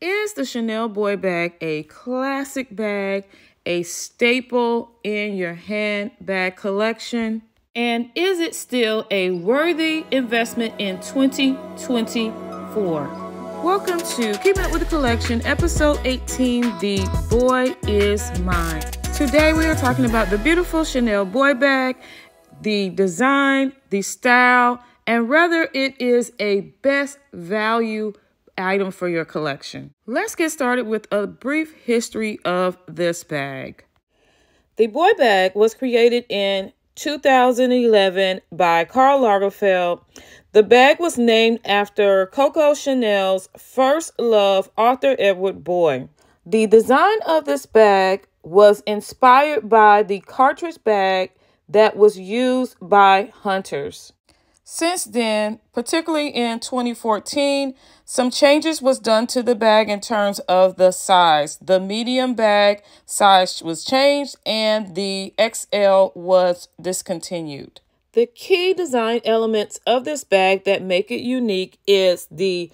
Is the Chanel Boy bag a classic bag, a staple in your handbag collection? And is it still a worthy investment in 2024? Welcome to Keeping Up with the Collection, episode 18, The Boy Is Mine. Today we are talking about the beautiful Chanel Boy bag, the design, the style, and whether it is a best value item for your collection. Let's get started with a brief history of this bag. The Boy bag was created in 2011 by Karl Lagerfeld. The bag was named after Coco Chanel's first love, Arthur Edward Boy. The design of this bag was inspired by the cartridge bag that was used by hunters. Since then, particularly in 2014, some changes was done to the bag in terms of the size. The medium bag size was changed and the XL was discontinued. The key design elements of this bag that make it unique is the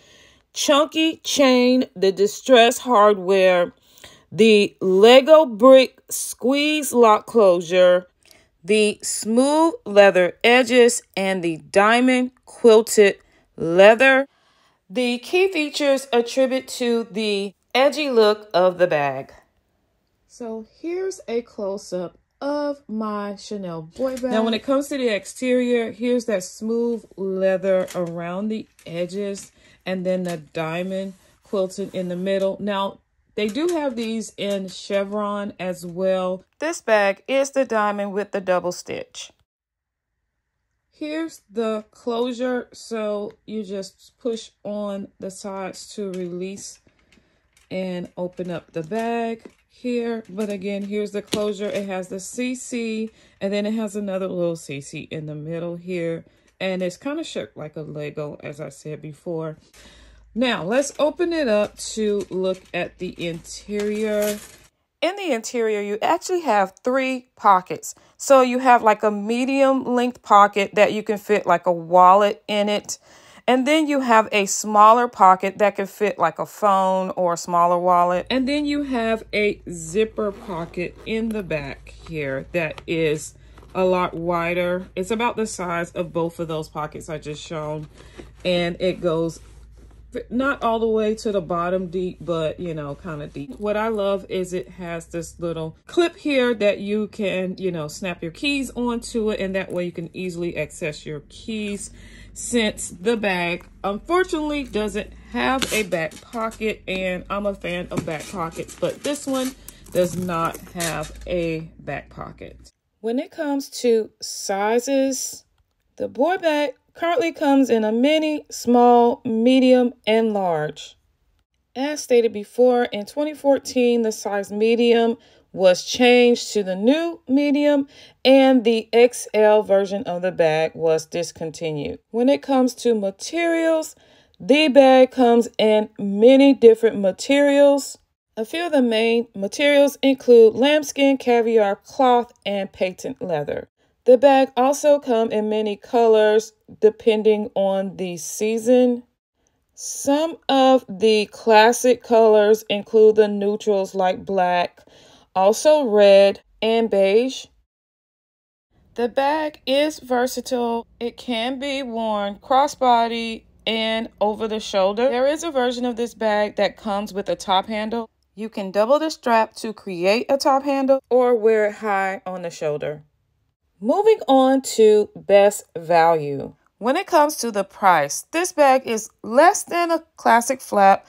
chunky chain, the distressed hardware, the Lego brick squeeze lock closure, the smooth leather edges, and the diamond quilted leather. The key features attribute to the edgy look of the bag. So here's a close-up of my Chanel Boy bag. Now when it comes to the exterior, here's that smooth leather around the edges and then the diamond quilted in the middle. Now they do have these in chevron as well. This bag is the diamond with the double stitch. Here's the closure. So you just push on the sides to release and open up the bag here. But again, here's the closure. It has the CC and then it has another little CC in the middle here. And it's kind of shaped like a Lego, as I said before. Now, let's open it up to look at the interior. In the interior, you actually have 3 pockets. So you have like a medium length pocket that you can fit like a wallet in it. And then you have a smaller pocket that can fit like a phone or a smaller wallet. And then you have a zipper pocket in the back here that is a lot wider. It's about the size of both of those pockets I just shown. And it goes not all the way to the bottom deep, but you know, kind of deep. What I love is it has this little clip here that you can, you know, snap your keys onto it, and that way you can easily access your keys, since the bag unfortunately doesn't have a back pocket, and I'm a fan of back pockets, but this one does not have a back pocket. When it comes to sizes, the Boy bag currently comes in a mini, small, medium, and large. As stated before, in 2014, the size medium was changed to the new medium, and the XL version of the bag was discontinued. When it comes to materials, the bag comes in many different materials. A few of the main materials include lambskin, caviar cloth, and patent leather. The bag also comes in many colors depending on the season. Some of the classic colors include the neutrals like black, also red and beige. The bag is versatile. It can be worn crossbody and over the shoulder. There is a version of this bag that comes with a top handle. You can double the strap to create a top handle or wear it high on the shoulder. Moving on to best value. When it comes to the price, this bag is less than a classic flap,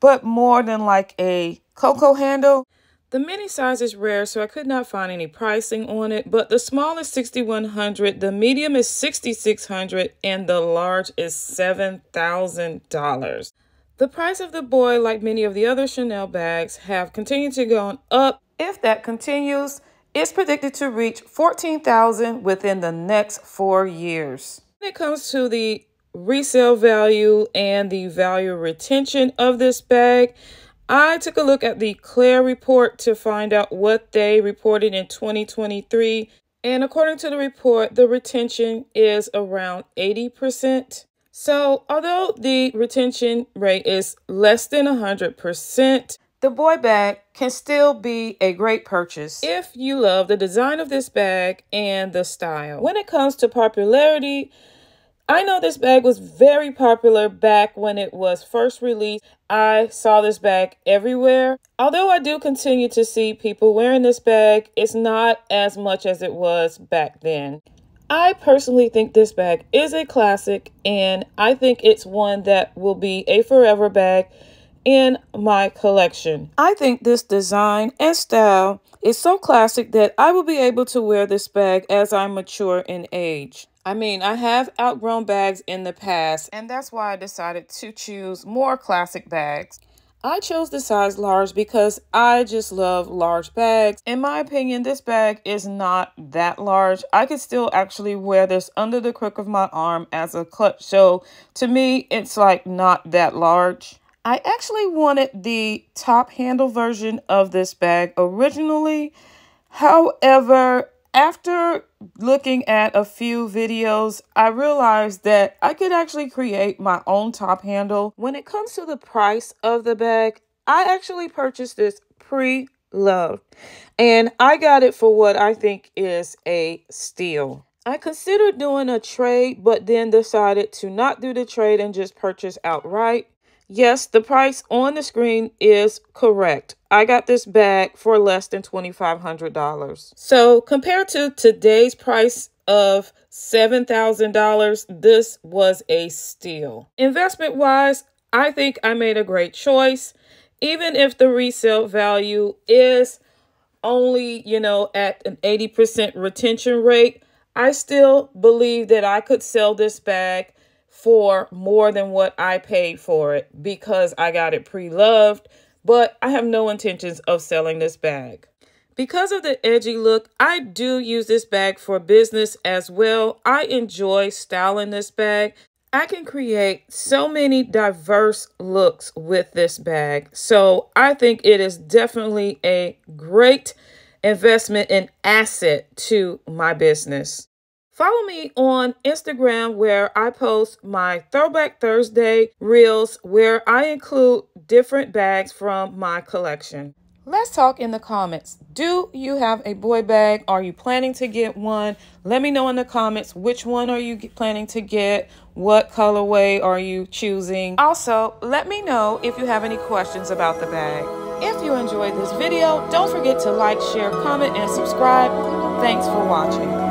but more than like a Coco handle. The mini size is rare, so I could not find any pricing on it, but the small is $6,100, the medium is $6,600, and the large is $7,000. The price of the Boy, like many of the other Chanel bags, have continued to go up. If that continues, it's predicted to reach $14,000 within the next 4 years. When it comes to the resale value and the value retention of this bag, I took a look at the Claire report to find out what they reported in 2023. And according to the report, the retention is around 80%. So although the retention rate is less than 100%, the boy bag can still be a great purchase if you love the design of this bag and the style. When it comes to popularity, I know this bag was very popular back when it was first released. I saw this bag everywhere. Although I do continue to see people wearing this bag, it's not as much as it was back then. I personally think this bag is a classic, and I think it's one that will be a forever bag in my collection. I think this design and style is so classic that I will be able to wear this bag as I mature in age. I mean, I have outgrown bags in the past, and that's why I decided to choose more classic bags. I chose the size large because I just love large bags. In my opinion, this bag is not that large. I could still actually wear this under the crook of my arm as a clutch. So to me, it's like not that large. I actually wanted the top handle version of this bag originally. However, after looking at a few videos, I realized that I could actually create my own top handle. When it comes to the price of the bag, I actually purchased this pre-loved, and I got it for what I think is a steal. I considered doing a trade, but then decided to not do the trade and just purchase outright. Yes, the price on the screen is correct. I got this bag for less than $2,500. So compared to today's price of $7,000, this was a steal. Investment-wise, I think I made a great choice. Even if the resale value is only, at an 80% retention rate, I still believe that I could sell this bag for more than what I paid for it because I got it pre-loved, but I have no intentions of selling this bag. Because of the edgy look, I do use this bag for business as well. I enjoy styling this bag. I can create so many diverse looks with this bag. So I think it is definitely a great investment and asset to my business. Follow me on Instagram where I post my Throwback Thursday reels where I include different bags from my collection. Let's talk in the comments. Do you have a boy bag? Are you planning to get one? Let me know in the comments which one are you planning to get? What colorway are you choosing? Also, let me know if you have any questions about the bag. If you enjoyed this video, don't forget to like, share, comment, and subscribe. Thanks for watching.